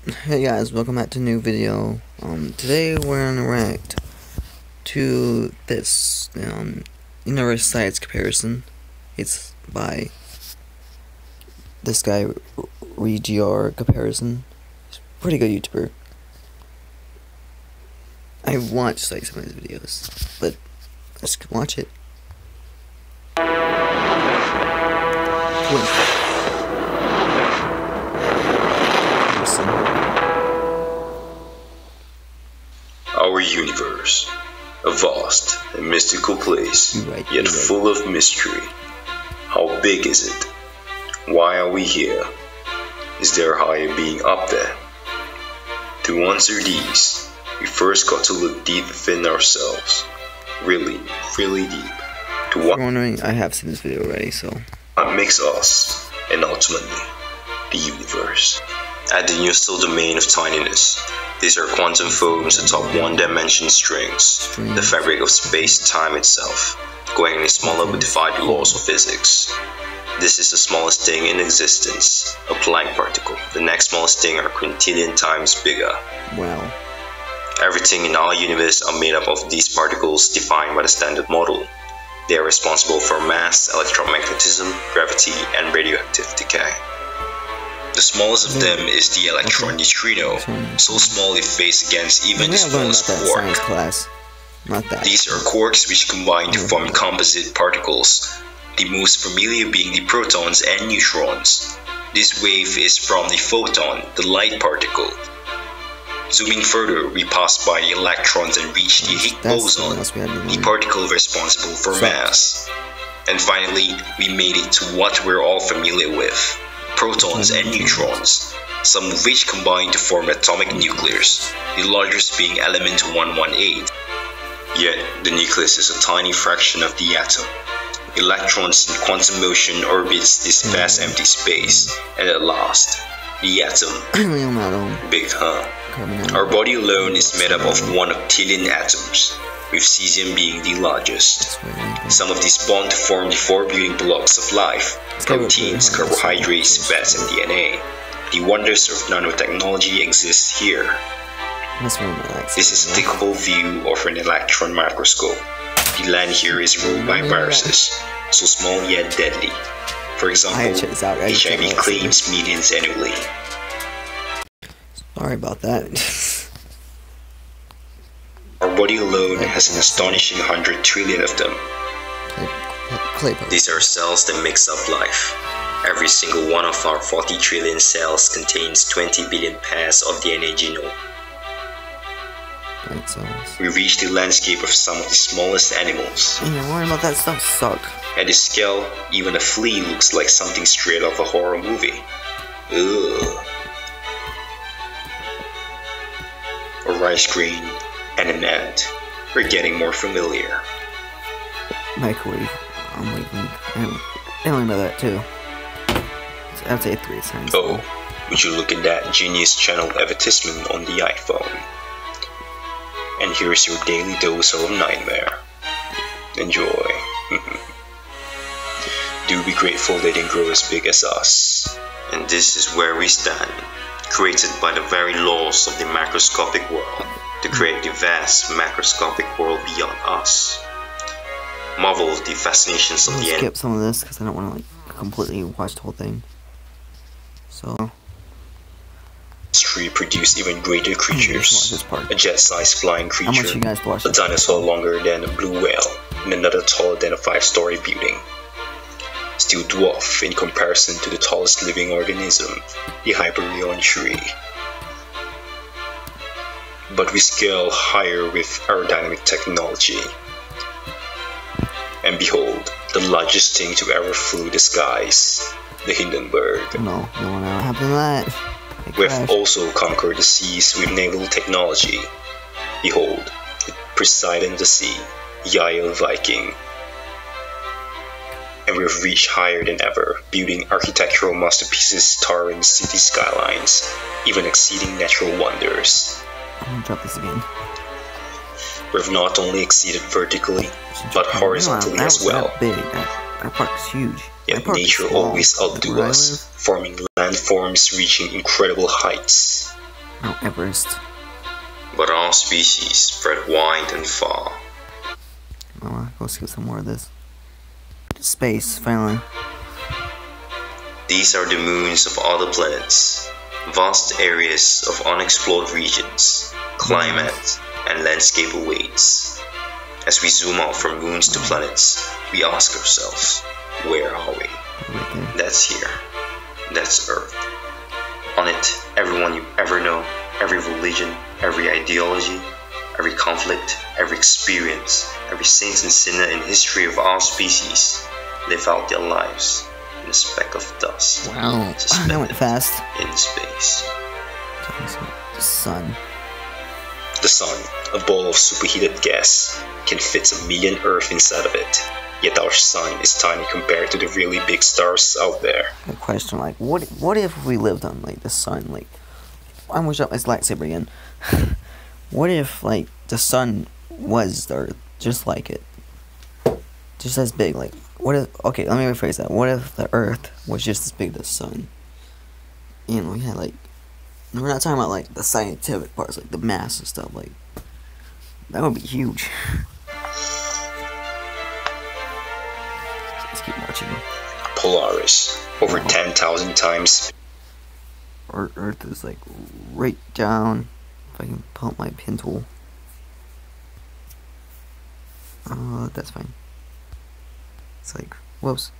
Hey guys, welcome back to a new video. Today we're gonna react to this universe size comparison. It's by this guy Relgarw comparison. He's a pretty good YouTuber. I've watched like some of his videos, but let's watch it. Our universe, a vast and mystical place, yet full of mystery. How big is it? Why are we here? Is there a higher being up there? To answer these, we first got to look deep within ourselves. Really deep. To what wondering, I have seen this video already, so what makes us, and ultimately, the universe. At the universal domain of tininess, these are quantum foams atop one-dimension strings, the fabric of space-time itself, going any smaller but defied the laws of physics. This is the smallest thing in existence, a Planck particle. The next smallest thing are quintillion times bigger. Wow. Everything in our universe are made up of these particles defined by the standard model. They are responsible for mass, electromagnetism, gravity, and radioactive decay. The smallest of them is the electron neutrino, so small it weighs against even the smallest quark. These are quarks which combine to form composite particles, the most familiar being the protons and neutrons. This wave is from the photon, the light particle. Zooming further, we pass by the electrons and reach the Higgs boson, the particle responsible for mass. And finally, we made it to what we're all familiar with. Protons and neutrons, some of which combine to form atomic nucleus, the largest being element 118. Yet, the nucleus is a tiny fraction of the atom. Electrons in quantum motion orbits this vast empty space, and at last, the atom. Big, huh? Our body alone is made up of 1 octillion atoms, with cesium being the largest. Some of these bond to form the 4 building blocks of life: proteins, carbohydrates, fats, and DNA. The wonders of nanotechnology exist here. This is a clickable view of an electron microscope. The land here is ruled by viruses, so small yet deadly. For example, HIV claims millions annually. Sorry about that. Our body alone has an astonishing 100 trillion of them. These are cells that makes up life. Every single one of our 40 trillion cells contains 20 billion pairs of DNA genome. We reach the landscape of some of the smallest animals. Worry about that stuff suck. At this scale, even a flea looks like something straight off a horror movie. Ugh. A rice grain and an ant. We're getting more familiar. Microwave. I only know that too. I'd say 3 times. Oh, would you look at that genius channel advertisement on the iPhone? And here's your daily dose of nightmare. Enjoy. Do be grateful they didn't grow as big as us. And this is where we stand, created by the very laws of the macroscopic world, to create the vast macroscopic world beyond us. Marvel of the fascinations of the end. Skip some of this because I don't want to like completely watch the whole thing. So history produced even greater creatures. A jet-sized flying creature, a dinosaur longer than a blue whale, and another taller than a 5-story building. Still dwarf in comparison to the tallest living organism, the Hyperion tree. But we scale higher with aerodynamic technology. And behold, the largest thing to ever flew the skies, the Hindenburg. No one ever happened to that. We've also conquered the seas with naval technology. Behold, the Poseidon the sea, Yael Viking. And we've reached higher than ever, building architectural masterpieces towering city skylines, even exceeding natural wonders. I'm gonna drop this again. We've not only exceeded vertically, but horizontally as well. Our park's huge. Yet nature always outdo us, forming landforms reaching incredible heights. Mount Everest. But all species spread wide and far. I'll go skip some more of this. Space, finally. These are the moons of other planets, vast areas of unexplored regions, climate, and landscape awaits. As we zoom out from moons to planets, we ask ourselves, where are we? Right there. That's here. That's Earth. On it, everyone you ever know, every religion, every ideology, every conflict, every experience, every saint and sinner in history of our species live out their lives in a speck of dust. Wow, that went fast. In space. The sun. The sun, a ball of superheated gas, can fit 1,000,000 Earth inside of it. Yet our sun is tiny compared to the really big stars out there. A question, like, what if we lived on, like, the sun? Like, I'm wish up his lightsaber again. What if, like, the sun was the Earth, just like it? Just as big, like, what if, okay, let me rephrase that. What if the Earth was just as big as the sun? And we had, like, we're not talking about, like, the scientific parts, like, the mass and stuff, like, that would be huge. Let's keep watching. Polaris, over 10,000 times. Earth is, like, right down. If I can pull up my pen tool. That's fine. It's like, whoops.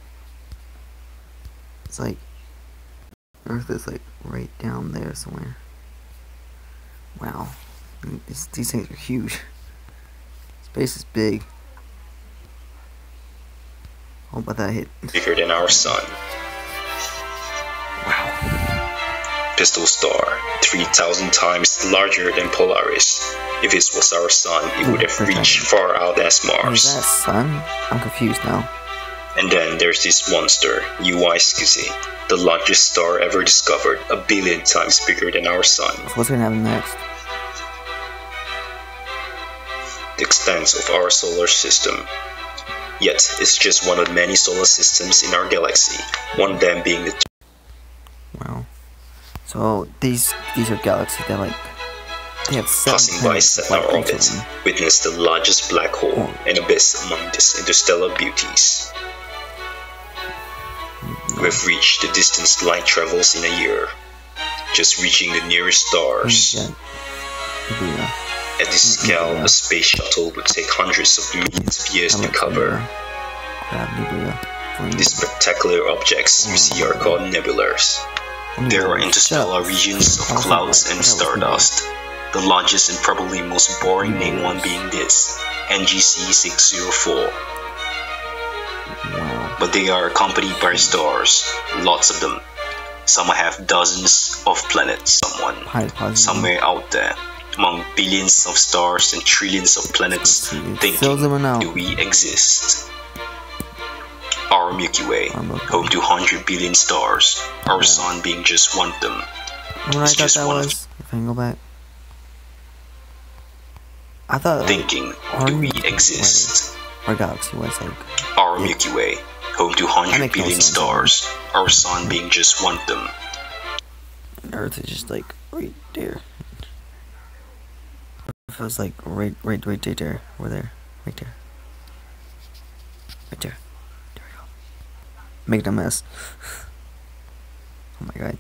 It's like, Earth is like right down there somewhere. Wow. These things are huge. Space is big. Oh, but that hit. Bigger than our sun. Wow. Pistol Star, 3,000 times larger than Polaris. If it was our sun, it would have reached far out as Mars. Is that sun? I'm confused now. And then there's this monster, Uyscusy, the largest star ever discovered, 1,000,000,000 times bigger than our sun. So what's gonna happen next? The expanse of our solar system. Yet, it's just one of many solar systems in our galaxy, one of them being the... Wow. So these are galaxies that, like, they have passing by stellar orbit, witness the largest black hole and abyss among these interstellar beauties. We've reached the distance light travels in a year, just reaching the nearest stars. At this scale, a space shuttle would take hundreds of millions of years to cover. These spectacular objects you see are called nebulas. There are interstellar regions of clouds and stardust. The largest and probably most boring named one being this, NGC 604. Wow. But they are accompanied by stars, lots of them. Some have dozens of planets, somewhere out there, among billions of stars and trillions of planets, thinking, do we exist? Our Milky Way, home to 100 billion stars, our sun being just one of them. It's just one of them. If I can go back. I thought, thinking, do we exist? Our galaxy was like... Our Milky Way, home to 100 billion stars, our sun being just one of them. And Earth is just like right there. It feels like right there. We're there. Right there. Right there. There we go. Making a mess. Oh my god.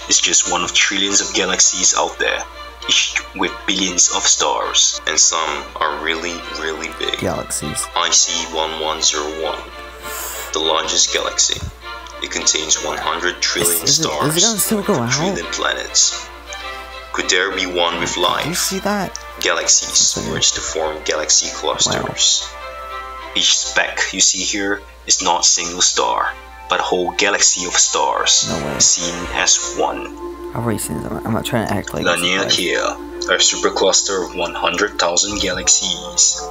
It's just one of trillions of galaxies out there, each with billions of stars, and some are really, really big. Galaxies. IC1101, the largest galaxy. It contains 100 trillion stars, is it gonna still go out? trillion planets. Could there be one with life? Do you see that? Galaxies merge to form galaxy clusters. Wow. Each speck you see here is not a single star, but a whole galaxy of stars, seen as one. I've already seen it. I'm not trying to act like Laniakea, a supercluster of 100,000 galaxies.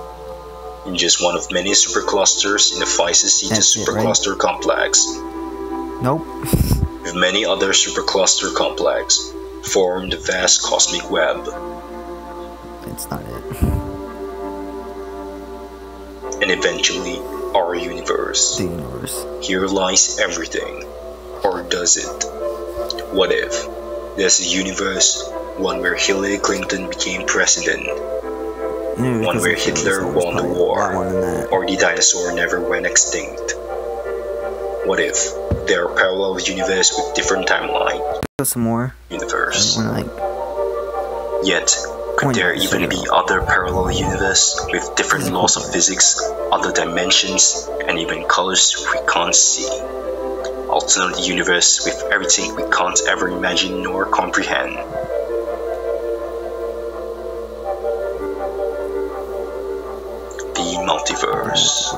In just one of many superclusters in the Physis-Cetus supercluster complex. Nope. With many other supercluster complex, form the vast cosmic web. It's not it. And eventually, our universe. The universe. Here lies everything. Or does it? What if? There's a universe, one where Hillary Clinton became president, one where Hitler won the war, or the dinosaur never went extinct. What if there are parallel universes with different timelines? Some more. Universe. Yet, could there even be other parallel universes with different laws of physics, other dimensions, and even colors we can't see? Alternate universe with everything we can't ever imagine nor comprehend. The multiverse.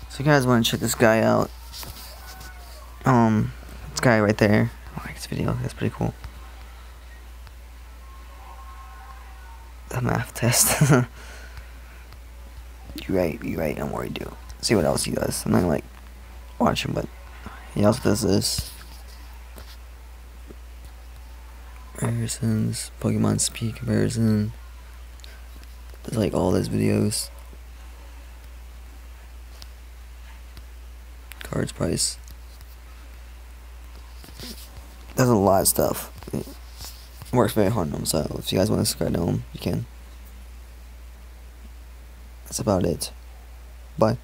So you guys want to check this guy out? This guy right there. I like this video. That's pretty cool. The math test. You're right. Don't worry, dude. See what else he does. I'm not gonna like watch him, but he also does this. Comparisons, Pokemon speed comparison. There's like all his videos. Cards price. There's a lot of stuff. It works very hard on him, so if you guys want to subscribe to him, you can. That's about it. Bye.